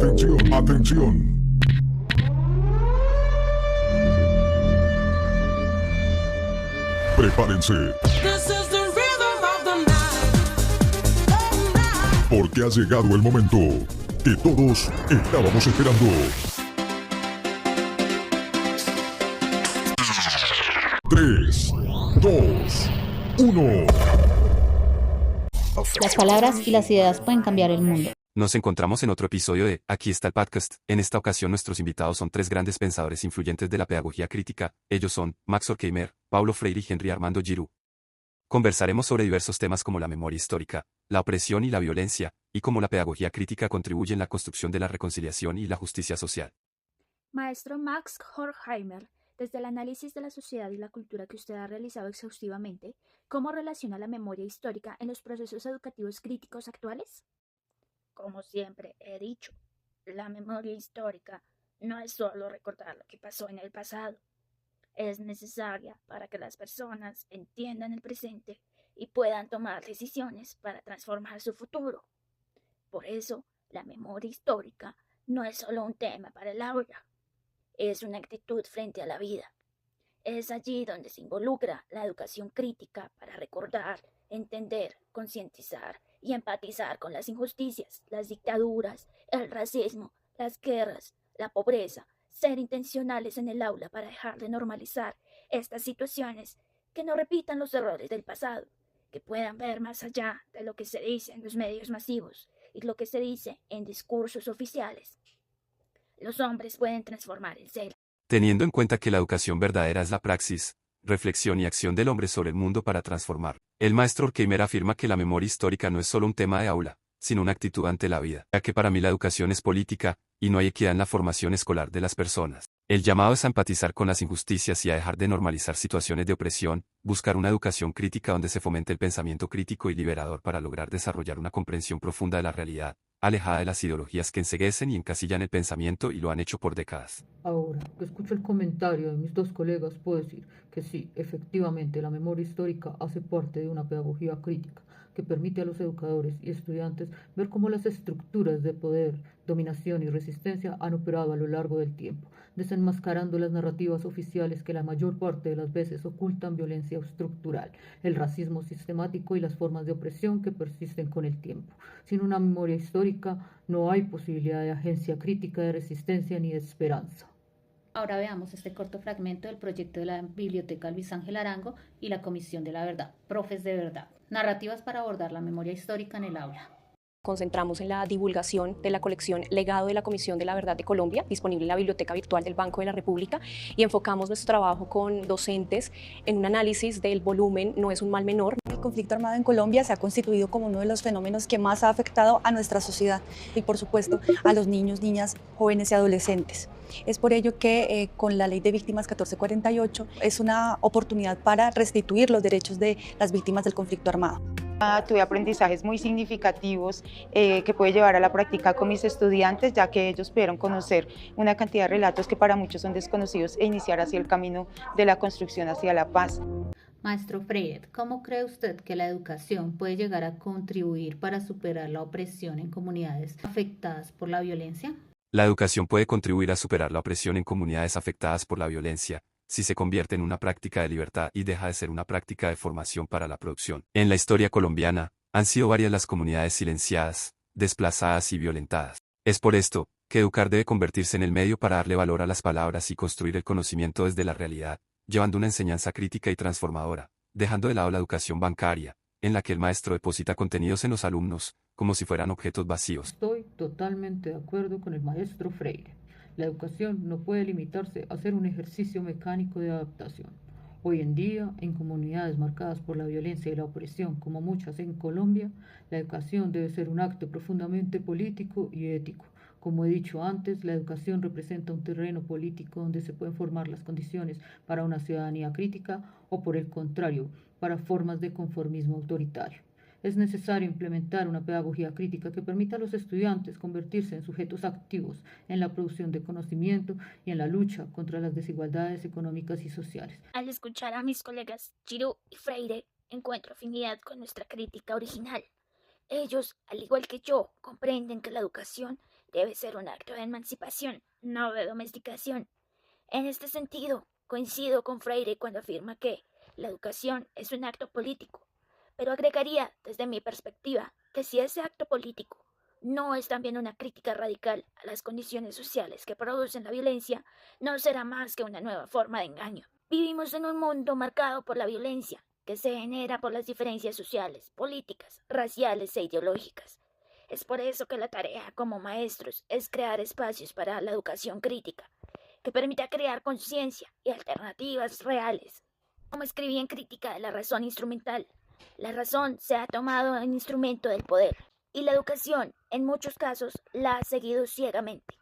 Atención, atención. Prepárense, This is the rhythm of the night. Oh, night. porque ha llegado el momento que todos estábamos esperando. 3, 2, 1. Las palabras y las ideas pueden cambiar el mundo. Nos encontramos en otro episodio de Aquí está el podcast. En esta ocasión nuestros invitados son tres grandes pensadores influyentes de la pedagogía crítica. Ellos son Max Horkheimer, Paulo Freire y Henry Armando Giroux. Conversaremos sobre diversos temas como la memoria histórica, la opresión y la violencia, y cómo la pedagogía crítica contribuye en la construcción de la reconciliación y la justicia social. Maestro Max Horkheimer, desde el análisis de la sociedad y la cultura que usted ha realizado exhaustivamente, ¿cómo relaciona la memoria histórica en los procesos educativos críticos actuales? Como siempre he dicho, la memoria histórica no es solo recordar lo que pasó en el pasado. Es necesaria para que las personas entiendan el presente y puedan tomar decisiones para transformar su futuro. Por eso, la memoria histórica no es solo un tema para el aula, es una actitud frente a la vida. Es allí donde se involucra la educación crítica para recordar, entender, concientizar y empatizar con las injusticias, las dictaduras, el racismo, las guerras, la pobreza, ser intencionales en el aula para dejar de normalizar estas situaciones, que no repitan los errores del pasado, que puedan ver más allá de lo que se dice en los medios masivos y lo que se dice en discursos oficiales. Los hombres pueden transformar el ser. Teniendo en cuenta que la educación verdadera es la praxis, reflexión y acción del hombre sobre el mundo para transformar. El maestro Horkheimer afirma que la memoria histórica no es solo un tema de aula, sino una actitud ante la vida, ya que para mí la educación es política, y no hay equidad en la formación escolar de las personas. El llamado es a empatizar con las injusticias y a dejar de normalizar situaciones de opresión, buscar una educación crítica donde se fomente el pensamiento crítico y liberador para lograr desarrollar una comprensión profunda de la realidad, alejada de las ideologías que enceguecen y encasillan el pensamiento y lo han hecho por décadas. Ahora que escucho el comentario de mis dos colegas, puedo decir que sí, efectivamente, la memoria histórica hace parte de una pedagogía crítica que permite a los educadores y estudiantes ver cómo las estructuras de poder, dominación y resistencia han operado a lo largo del tiempo, desenmascarando las narrativas oficiales que la mayor parte de las veces ocultan violencia estructural, el racismo sistemático y las formas de opresión que persisten con el tiempo. Sin una memoria histórica no hay posibilidad de agencia crítica, de resistencia ni de esperanza. Ahora veamos este corto fragmento del proyecto de la Biblioteca Luis Ángel Arango y la Comisión de la Verdad, Profes de Verdad, narrativas para abordar la memoria histórica en el aula. Concentramos en la divulgación de la colección Legado de la Comisión de la Verdad de Colombia, disponible en la Biblioteca Virtual del Banco de la República, y enfocamos nuestro trabajo con docentes en un análisis del volumen No es un mal menor. El conflicto armado en Colombia se ha constituido como uno de los fenómenos que más ha afectado a nuestra sociedad y, por supuesto, a los niños, niñas, jóvenes y adolescentes. Es por ello que con la Ley de Víctimas 1448 es una oportunidad para restituir los derechos de las víctimas del conflicto armado. Tuve aprendizajes muy significativos que pude llevar a la práctica con mis estudiantes, ya que ellos pudieron conocer una cantidad de relatos que para muchos son desconocidos e iniciar así el camino de la construcción hacia la paz. Maestro Freire, ¿cómo cree usted que la educación puede llegar a contribuir para superar la opresión en comunidades afectadas por la violencia? La educación puede contribuir a superar la opresión en comunidades afectadas por la violencia, si se convierte en una práctica de libertad y deja de ser una práctica de formación para la producción. En la historia colombiana, han sido varias las comunidades silenciadas, desplazadas y violentadas. Es por esto, que educar debe convertirse en el medio para darle valor a las palabras y construir el conocimiento desde la realidad, llevando una enseñanza crítica y transformadora, dejando de lado la educación bancaria, en la que el maestro deposita contenidos en los alumnos, como si fueran objetos vacíos. Estoy totalmente de acuerdo con el maestro Freire. La educación no puede limitarse a ser un ejercicio mecánico de adaptación. Hoy en día, en comunidades marcadas por la violencia y la opresión, como muchas en Colombia, la educación debe ser un acto profundamente político y ético. Como he dicho antes, la educación representa un terreno político donde se pueden formar las condiciones para una ciudadanía crítica o, por el contrario, para formas de conformismo autoritario. Es necesario implementar una pedagogía crítica que permita a los estudiantes convertirse en sujetos activos en la producción de conocimiento y en la lucha contra las desigualdades económicas y sociales. Al escuchar a mis colegas Giroux y Freire, encuentro afinidad con nuestra crítica original. Ellos, al igual que yo, comprenden que la educación debe ser un acto de emancipación, no de domesticación. En este sentido, coincido con Freire cuando afirma que la educación es un acto político, pero agregaría, desde mi perspectiva, que si ese acto político no es también una crítica radical a las condiciones sociales que producen la violencia, no será más que una nueva forma de engaño. Vivimos en un mundo marcado por la violencia, que se genera por las diferencias sociales, políticas, raciales e ideológicas. Es por eso que la tarea como maestros es crear espacios para la educación crítica, que permita crear conciencia y alternativas reales. Como escribí en Crítica de la razón instrumental, la razón se ha tomado en instrumento del poder y la educación, en muchos casos, la ha seguido ciegamente.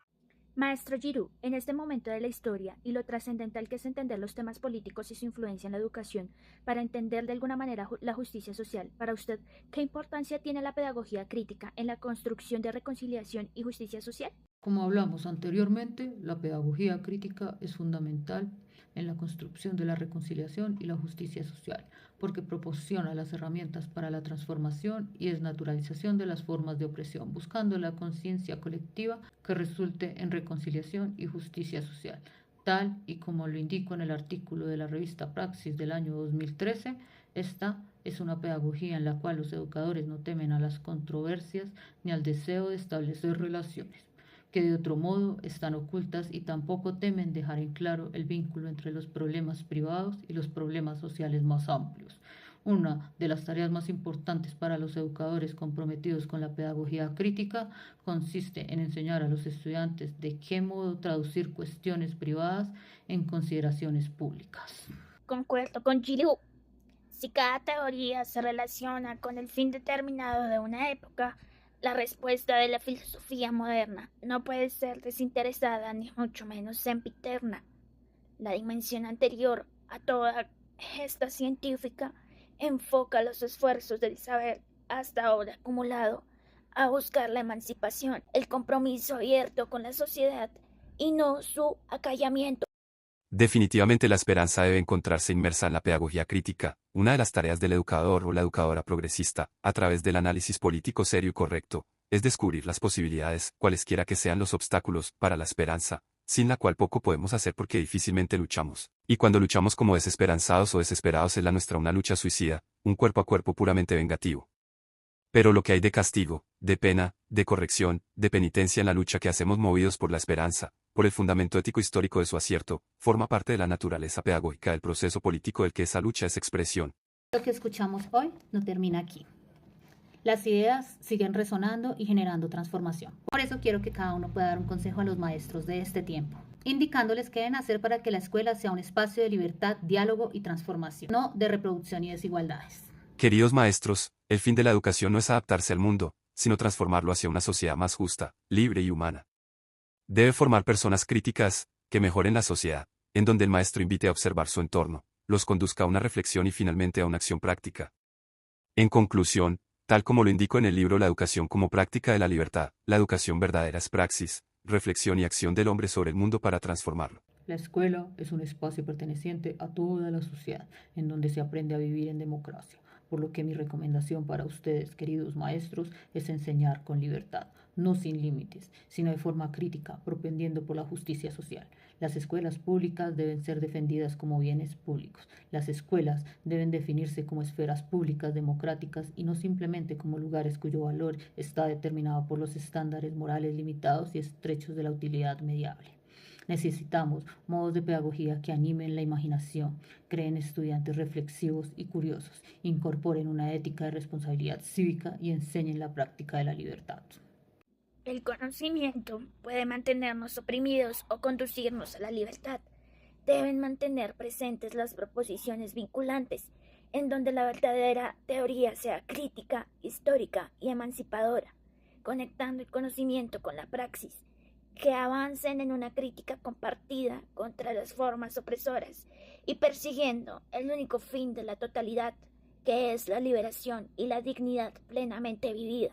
Maestro Giroux, en este momento de la historia y lo trascendental que es entender los temas políticos y su influencia en la educación para entender de alguna manera la justicia social, para usted, ¿qué importancia tiene la pedagogía crítica en la construcción de reconciliación y justicia social? Como hablamos anteriormente, la pedagogía crítica es fundamental en la construcción de la reconciliación y la justicia social, porque proporciona las herramientas para la transformación y desnaturalización de las formas de opresión, buscando la conciencia colectiva que resulte en reconciliación y justicia social. Tal y como lo indico en el artículo de la revista Praxis del año 2013, esta es una pedagogía en la cual los educadores no temen a las controversias ni al deseo de establecer relaciones que de otro modo están ocultas y tampoco temen dejar en claro el vínculo entre los problemas privados y los problemas sociales más amplios. Una de las tareas más importantes para los educadores comprometidos con la pedagogía crítica consiste en enseñar a los estudiantes de qué modo traducir cuestiones privadas en consideraciones públicas. Concuerdo con Giroux. Si cada teoría se relaciona con el fin determinado de una época, la respuesta de la filosofía moderna no puede ser desinteresada ni mucho menos sempiterna. La dimensión anterior a toda gesta científica enfoca los esfuerzos del saber hasta ahora acumulado a buscar la emancipación, el compromiso abierto con la sociedad y no su acallamiento. Definitivamente la esperanza debe encontrarse inmersa en la pedagogía crítica, una de las tareas del educador o la educadora progresista, a través del análisis político serio y correcto, es descubrir las posibilidades, cualesquiera que sean los obstáculos, para la esperanza, sin la cual poco podemos hacer porque difícilmente luchamos. Y cuando luchamos como desesperanzados o desesperados es la nuestra una lucha suicida, un cuerpo a cuerpo puramente vengativo. Pero lo que hay de castigo, de pena, de corrección, de penitencia en la lucha que hacemos movidos por la esperanza, por el fundamento ético histórico de su acierto, forma parte de la naturaleza pedagógica del proceso político del que esa lucha es expresión. Lo que escuchamos hoy no termina aquí. Las ideas siguen resonando y generando transformación. Por eso quiero que cada uno pueda dar un consejo a los maestros de este tiempo, indicándoles qué deben hacer para que la escuela sea un espacio de libertad, diálogo y transformación, no de reproducción y desigualdades. Queridos maestros, el fin de la educación no es adaptarse al mundo, sino transformarlo hacia una sociedad más justa, libre y humana. Debe formar personas críticas, que mejoren la sociedad, en donde el maestro invite a observar su entorno, los conduzca a una reflexión y finalmente a una acción práctica. En conclusión, tal como lo indico en el libro La educación como práctica de la libertad, la educación verdadera es praxis, reflexión y acción del hombre sobre el mundo para transformarlo. La escuela es un espacio perteneciente a toda la sociedad, en donde se aprende a vivir en democracia, por lo que mi recomendación para ustedes, queridos maestros, es enseñar con libertad, no sin límites, sino de forma crítica, propendiendo por la justicia social. Las escuelas públicas deben ser defendidas como bienes públicos. Las escuelas deben definirse como esferas públicas democráticas y no simplemente como lugares cuyo valor está determinado por los estándares morales limitados y estrechos de la utilidad mediable. Necesitamos modos de pedagogía que animen la imaginación, creen estudiantes reflexivos y curiosos, incorporen una ética de responsabilidad cívica y enseñen la práctica de la libertad. El conocimiento puede mantenernos oprimidos o conducirnos a la libertad. Deben mantener presentes las proposiciones vinculantes, en donde la verdadera teoría sea crítica, histórica y emancipadora, conectando el conocimiento con la praxis, que avancen en una crítica compartida contra las formas opresoras y persiguiendo el único fin de la totalidad, que es la liberación y la dignidad plenamente vivida.